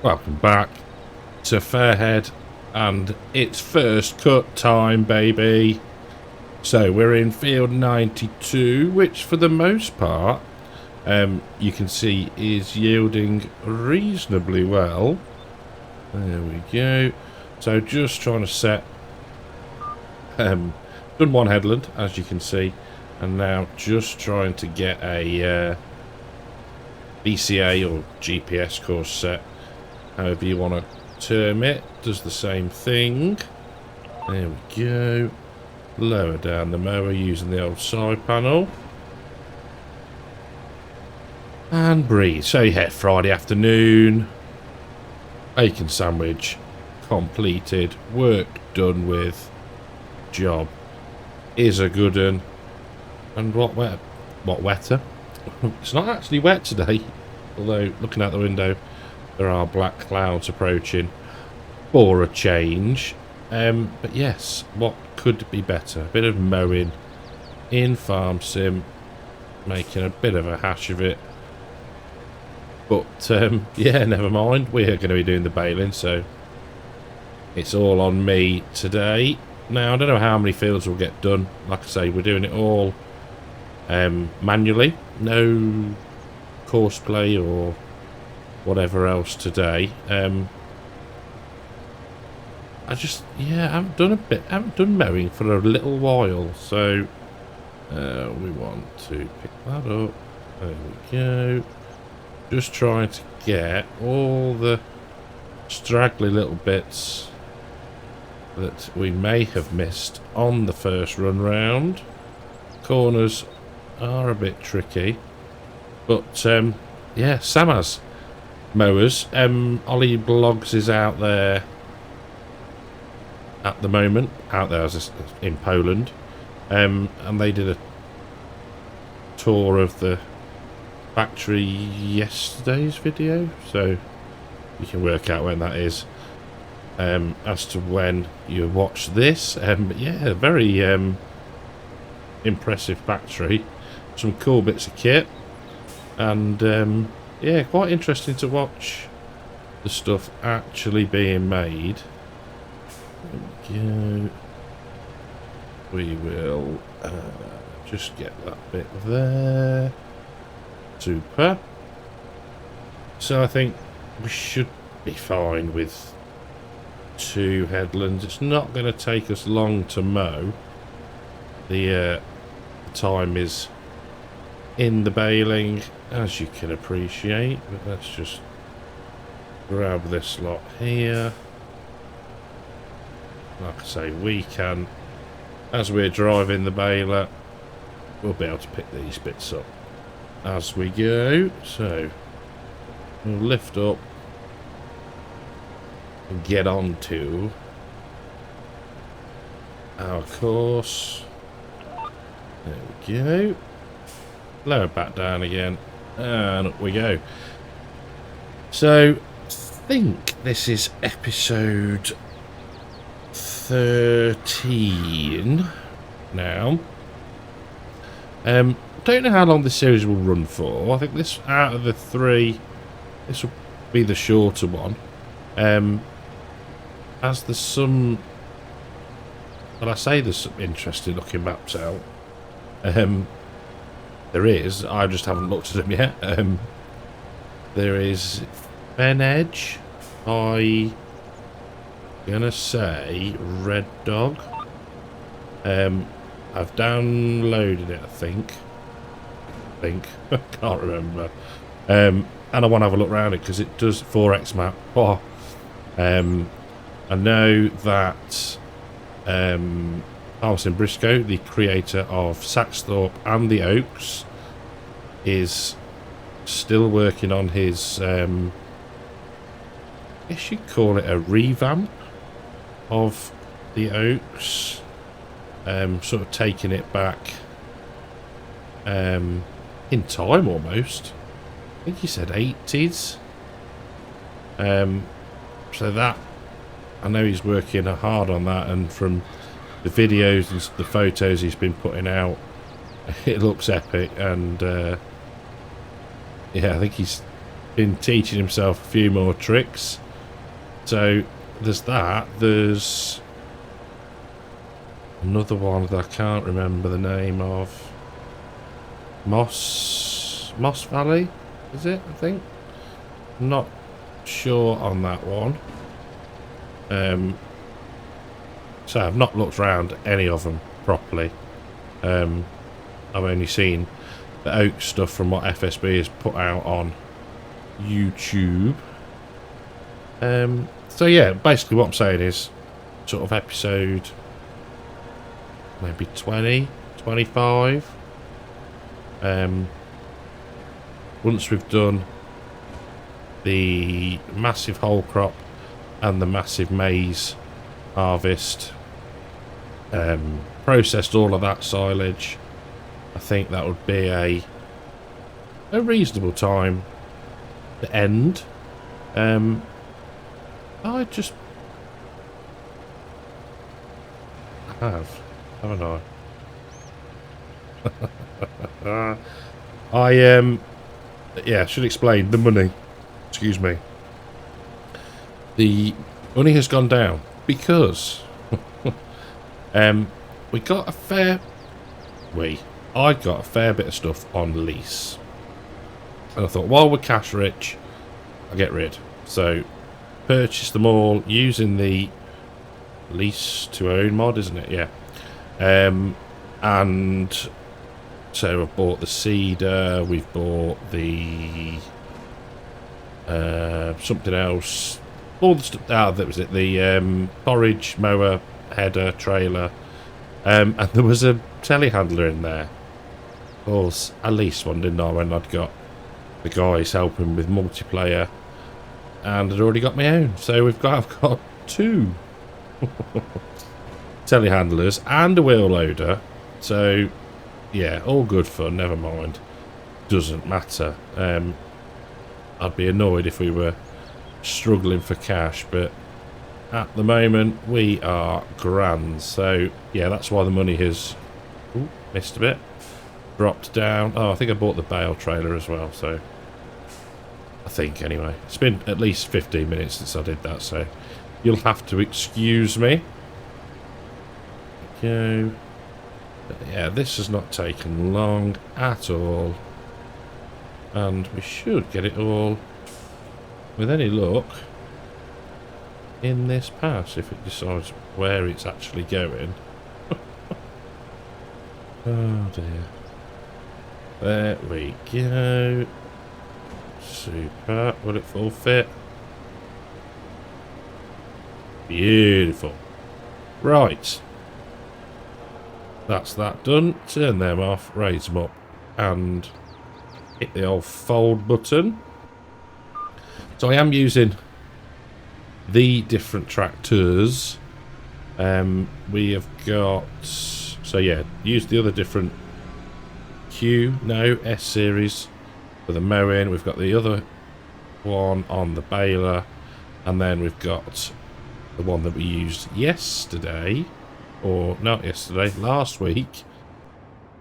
Welcome back to FAIRHEAD, and it's first cut time, baby. So we're in field 92, which for the most part you can see is yielding reasonably well. There we go. So just trying to set done one headland, as you can see, and now just trying to get a BCA or GPS course set, however you want to term it. Does the same thing. There we go. Lower down the mower using the old side panel. And breathe. So yeah, Friday afternoon. Bacon sandwich completed. Work done with. Job is a good one. And what wetter? It's not actually wet today. Although, looking out the window, there are black clouds approaching for a change. But yes, what could be better? A bit of mowing in Farm Sim, making a bit of a hash of it. But yeah, never mind. We're going to be doing the baling, so it's all on me today. Now, I don't know how many fields will get done. Like I say, we're doing it all manually. No course play or whatever else today. I haven't done mowing for a little while, so we want to pick that up. There we go. Just trying to get all the straggly little bits that we may have missed on the first run round. Corners are a bit tricky, but yeah, Sam has mowers. Ollie Blogs is out there at the moment, out there in Poland, and they did a tour of the factory yesterday's video, so you can work out when that is as to when you watch this. But yeah, very impressive factory, some cool bits of kit, and yeah, quite interesting to watch the stuff actually being made. There we go. We will just get that bit there. Super. So I think we should be fine with 2 headlands. It's not going to take us long to mow. The time is in the baling, as you can appreciate. But let's just grab this lot here. Like I say, we can, as we're driving the baler, we'll be able to pick these bits up as we go. So we'll lift up and get on to our course. There we go. Lower back down again, and up we go. So I think this is episode 13 now. Don't know how long this series will run for. I think this, out of the 3, this will be the shorter one. As there's some, well, I say there's some interesting looking maps out. There is, I just haven't looked at them yet. There is Ben Edge, I'm gonna say Red Dog. I've downloaded it, I think. I can't remember. And I want to have a look around it because it does 4x map. Oh. I know that Alison Briscoe, the creator of Saxthorpe and the Oaks, is still working on his, I guess you'd call it a revamp of the Oaks. Sort of taking it back in time almost. I think he said 80s. So that, I know he's working hard on that, and from the videos and the photos he's been putting out, it looks epic. And yeah, I think he's been teaching himself a few more tricks. So there's that. There's another one that I can't remember the name of. Moss Valley, is it? I think. Not sure on that one. So I've not looked around any of them properly. I've only seen the oak stuff from what FSB has put out on YouTube. So yeah, basically what I'm saying is sort of episode maybe 20, 25. Once we've done the massive whole crop and the massive maize harvest, processed all of that silage, I think that would be a reasonable time to end. I just haven't I? Yeah, should explain the money. Excuse me. The money has gone down because I got a fair bit of stuff on lease, and I thought, while we're cash rich, I'll get rid. So purchased them all using the lease to own mod, isn't it? Yeah. And so I've bought the seeder, we've bought the something else, all the stuff. That was it. The forage mower, header, trailer, and there was a telehandler in there. Of course, I leased one, didn't I, when I'd got the guys helping with multiplayer, and I'd already got my own. So I've got two telehandlers and a wheel loader. So yeah, all good fun, never mind. Doesn't matter. I'd be annoyed if we were struggling for cash, but at the moment we are grand. So yeah, that's why the money has missed a bit, dropped down. Oh, I think I bought the bale trailer as well, so I think anyway. It's been at least 15 minutes since I did that, so you'll have to excuse me. Go. Yeah, this has not taken long at all, and we should get it all, with any luck, in this pass if it decides where it's actually going. Oh dear. There we go. Super. Will it full fit? Beautiful. Right. That's that done. Turn them off, raise them up, and hit the old fold button. So I am using the different tractors. We have got, so yeah, use the other different S series for the mowing. We've got the other one on the baler, and then we've got the one that we used yesterday, or not yesterday, last week,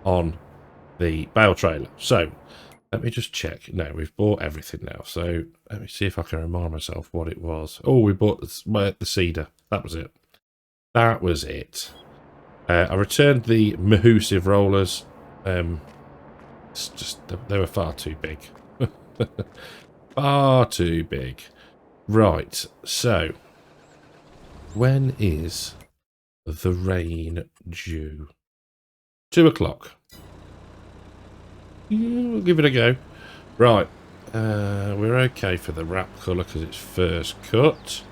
on the bale trailer. So let me just check. No, we've bought everything now. So let me see if I can remind myself what it was. Oh, we bought the seeder. That was it. That was it. I returned the Mahusive rollers. It's just, they were far too big. Far too big. Right, so when is the rain due? 2 o'clock. We'll give it a go. Right, we're okay for the wrap colour because it's first cut.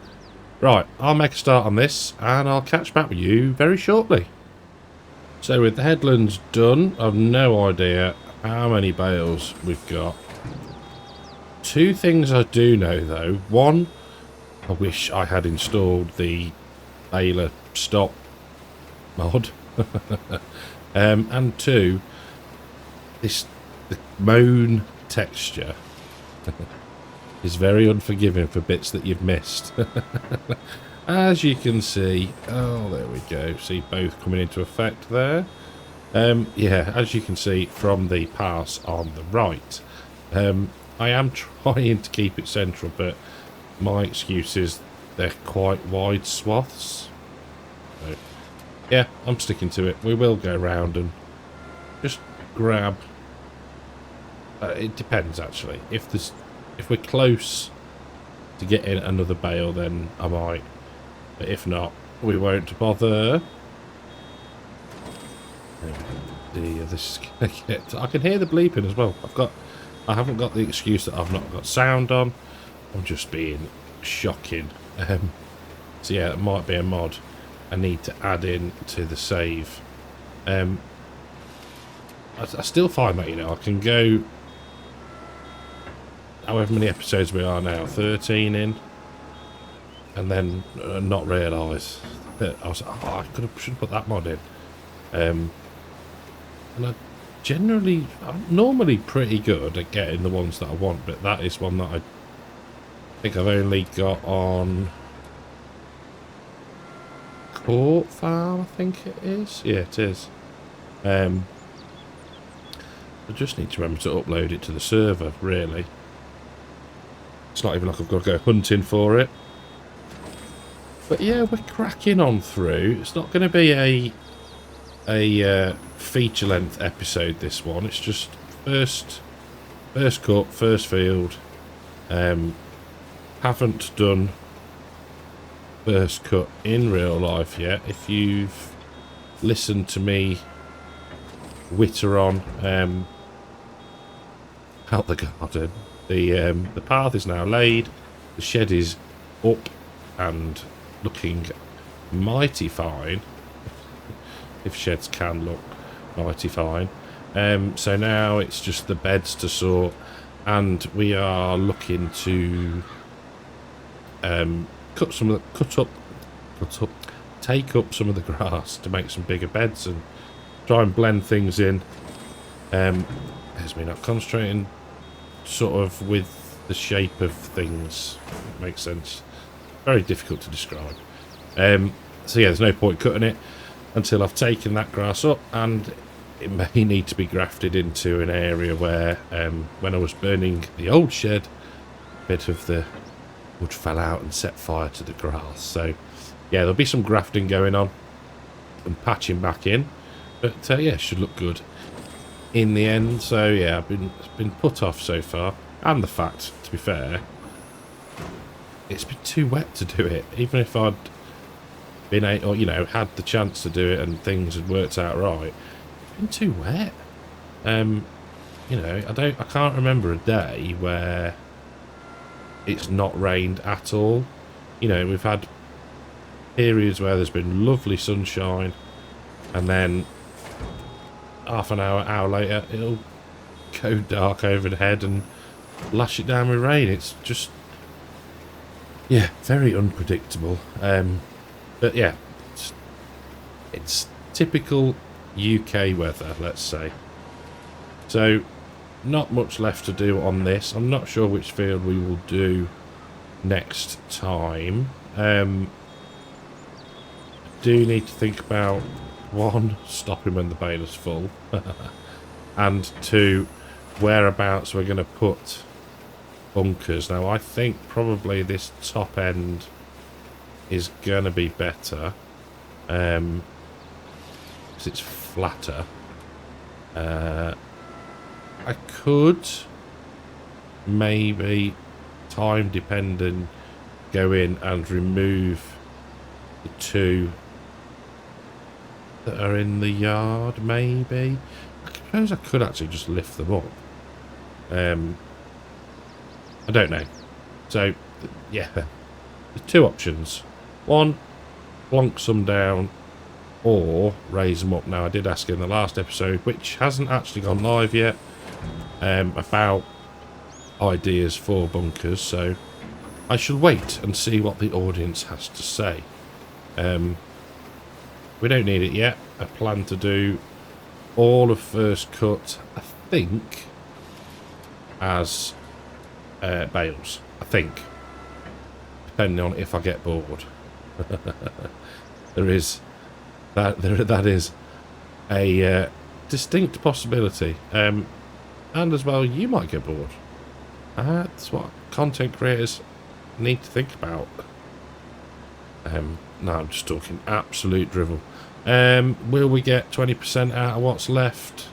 Right, I'll make a start on this and I'll catch back with you very shortly. So with the headlands done, I've no idea how many bales we've got. 2 things I do know though. One, I wish I had installed the baler stop mod. And 2, the mown texture is very unforgiving for bits that you've missed. As you can see, oh, there we go. See both coming into effect there. Yeah, as you can see from the pass on the right. I am trying to keep it central, but my excuse is they're quite wide swaths. So, yeah, I'm sticking to it. We will go round and just grab. It depends actually. If we're close to getting another bale, then I might. But if not, we won't bother. This is gonna get. I can hear the bleeping as well. I haven't got the excuse that I've not got sound on. I'm just being shocking. So yeah, it might be a mod I need to add in to the save. I still find that, you know, I can go however many episodes we are now, 13 in, and then not realise that I was like, oh, should have put that mod in. And I'm normally pretty good at getting the ones that I want, but that is one that I think I've only got on Court Farm, I think it is. Yeah, it is. I just need to remember to upload it to the server, really. It's not even like I've got to go hunting for it. But yeah, we're cracking on through. It's not going to be a feature-length episode, this one. It's just first cut, first field. Haven't done first cut in real life yet. If you've listened to me witter on out the garden, the path is now laid, the shed is up and looking mighty fine, if sheds can look mighty fine. So now it's just the beds to sort, and we are looking to take up some of the grass to make some bigger beds and try and blend things in. There's me not concentrating sort of with the shape of things. Makes sense. Very difficult to describe. So yeah, there's no point cutting it until I've taken that grass up, and it may need to be grafted into an area where when I was burning the old shed, a bit of the wood fell out and set fire to the grass. So yeah, there'll be some grafting going on and patching back in, but yeah, it should look good in the end. So yeah, it's been put off so far, and the fact, to be fair, it's been too wet to do it. Even if I'd been able, or you know, had the chance to do it and things had worked out right, it's been too wet. You know, I can't remember a day where it's not rained at all. You know, we've had periods where there's been lovely sunshine, and then half an hour later it'll go dark overhead and lash it down with rain. It's just, yeah, very unpredictable. But yeah, it's typical UK weather, let's say. So not much left to do on this. I'm not sure which field we will do next time. I do need to think about, one, stopping when the bale is full, and two, whereabouts we're going to put bunkers. Now I think probably this top end is going to be better, because it's flatter. I could maybe, time dependent, go in and remove the two that are in the yard, maybe. I suppose I could actually just lift them up. I don't know. So yeah, there's two options. One, plonk some down, or raise them up. Now I did ask in the last episode, which hasn't actually gone live yet, about ideas for bunkers, so I shall wait and see what the audience has to say. We don't need it yet. I plan to do all of first cut, I think, as bales. I think, depending on if I get bored. There is that is a distinct possibility, and as well, you might get bored. That's what content creators need to think about. No, I'm just talking absolute drivel. Will we get 20% out of what's left?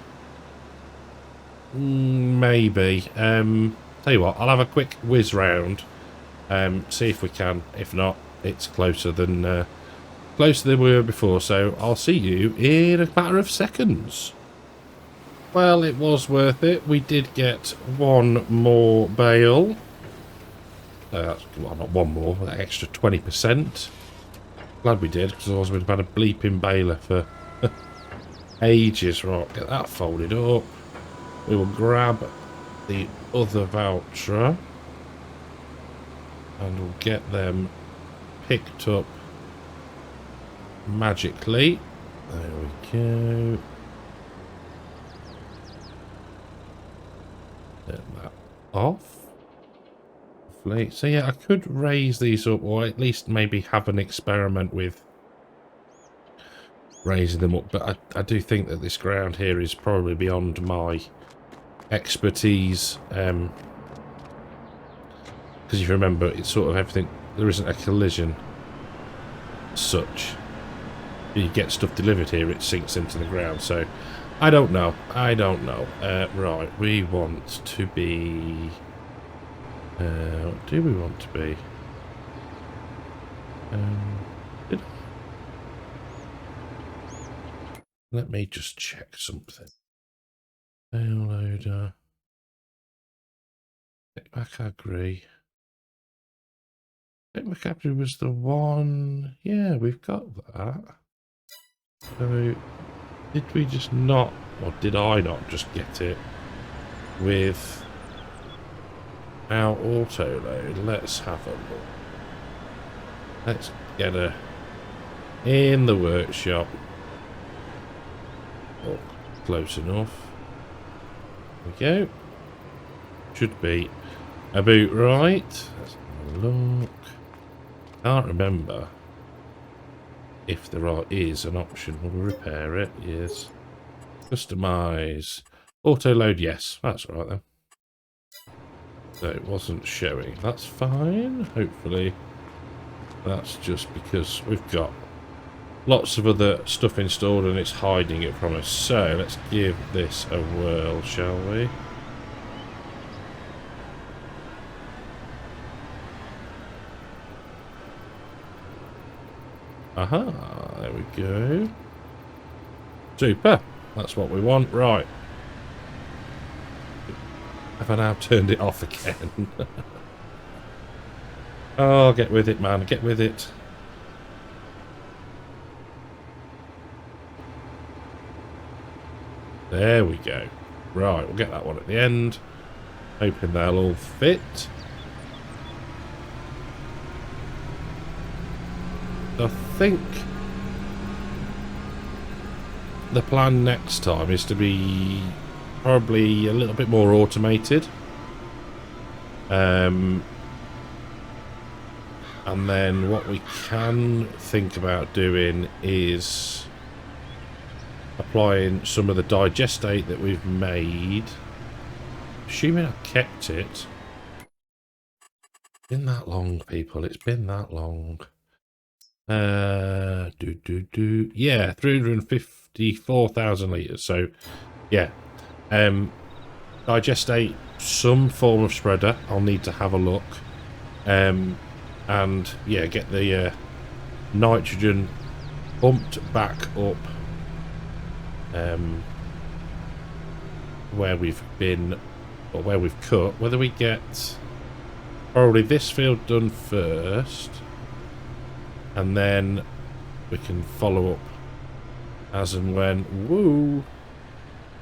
Maybe. Tell you what, I'll have a quick whiz round. See if we can. If not, it's closer than we were before. So I'll see you in a matter of seconds. Well, it was worth it. We did get one more bale. Well, not one more, that extra 20%. Glad we did, because otherwise we'd have had a bleeping baler for ages. Right, get that folded up. We will grab the other voucher and we'll get them picked up magically. There we go. Turn that off. Lovely. So yeah, I could raise these up, or at least maybe have an experiment with raising them up, but I do think that this ground here is probably beyond my expertise, because if you remember, it's sort of everything, there isn't a collision as such. You get stuff delivered here, it sinks into the ground, so I don't know. Right, we want to be what do we want to be? Let me just check something. Downloader. Back Agri. Back Agri was the one. Yeah, we've got that. So, did we just not, or did I not just get it with our auto load? Let's have a look. Let's get her in the workshop. Oh, close enough. There we go. Should be about right. Let's have a look. Can't remember if there is an option. Will we repair it? Yes. Customize. Auto load, yes. That's right then. So it wasn't showing. That's fine. Hopefully that's just because we've got lots of other stuff installed and it's hiding it from us. So let's give this a whirl, shall we? Aha, there we go. Super. That's what we want. Right. Have I now turned it off again? Oh, get with it, man. Get with it. There we go. Right, we'll get that one at the end. Hoping they'll all fit. I think the plan next time is to be probably a little bit more automated. And then what we can think about doing is applying some of the digestate that we've made. Assuming I kept it. It's been that long, people. It's been that long. Yeah, 354,000 litres. So, yeah. Digestate some form of spreader. I'll need to have a look. And, yeah, get the nitrogen bumped back up where we've been, or where we've cut. Whether we get probably this field done first, and then we can follow up as and when,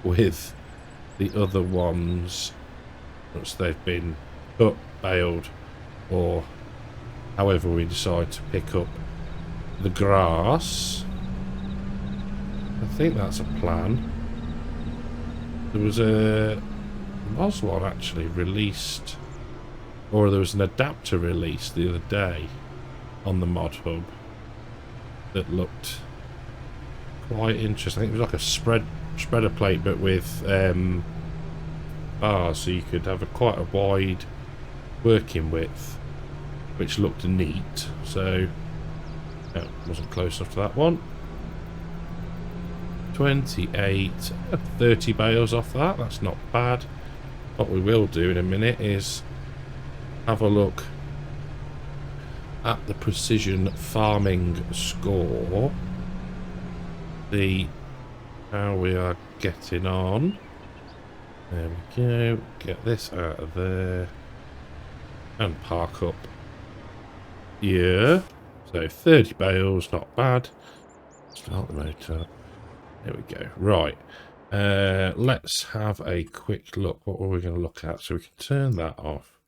with the other ones once they've been cut, baled, or however we decide to pick up the grass. I think that's a plan. There was one actually released, or there was an adapter released the other day on the mod hub that looked quite interesting. I think it was like a spreader plate, but with bars, so you could have quite a wide working with, which looked neat. So, no, wasn't close enough to that one. 28, 30 bales off that. That's not bad. What we will do in a minute is have a look at the precision farming score. See how we are getting on. There we go. Get this out of there. And park up. Yeah. So 30 bales, not bad. Start the motor. There we go. Right. Let's have a quick look. What were we going to look at? So we can turn that off.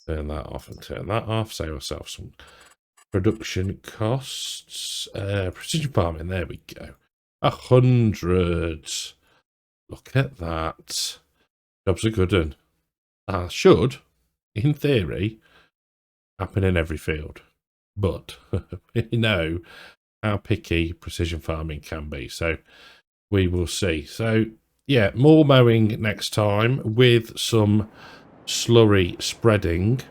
Turn that off and turn that off. Save ourselves some production costs. Precision farming. There we go. 100. Look at that. Job's a good one. Should, in theory, happen in every field. But we know how picky precision farming can be. So we will see. So yeah, more mowing next time with some slurry spreading.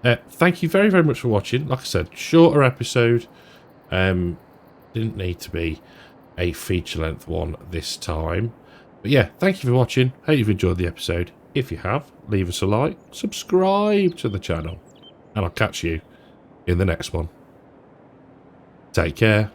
Thank you very, very much for watching. Like I said, shorter episode. Didn't need to be a feature length one this time. But yeah, thank you for watching. Hope you've enjoyed the episode. If you have, leave us a like, subscribe to the channel, and I'll catch you in the next one. Take care.